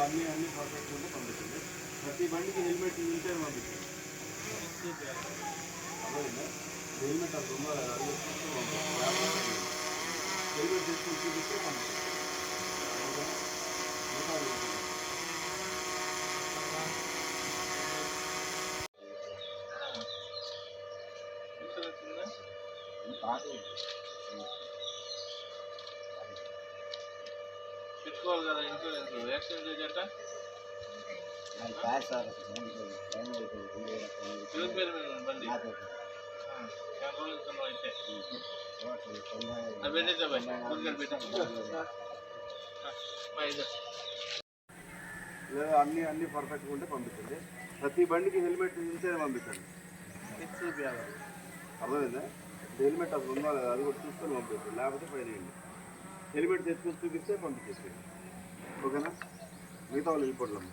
అన్ని పర్ఫెక్ట్ ఉంటే పంపించండి. ప్రతి బండికి హెల్మెట్ ఉంటే పంపించండి. అర్థమైందా? హెల్మెట్ అది ఉందా లేదా అది పంపించండి. హెల్మెట్ తెచ్చుకొని చూపిస్తే పంపించండి. పెట్టుకోవాలి కదా ఇన్సూరెన్స్. యాక్సిడెంట్ చేసేట పేరు మీద బండి అయితే లేదా అన్ని పర్ఫెక్ట్గా ఉంటే పంపించండి. ప్రతి బండికి హెల్మెట్ ఉంటే పంపించండి. అర్థమైందా? హెల్మెట్ అసలు ఉందా లేదా అది కూడా చూసుకొని పంపించండి. లేకపోతే ఫైన్ వేయండి. హెల్మెట్ తెచ్చుకొని చూపిస్తే పంపించేసి ఓకేనా? మిగతా వాళ్ళు వెళ్ళిపోవట్లేదు.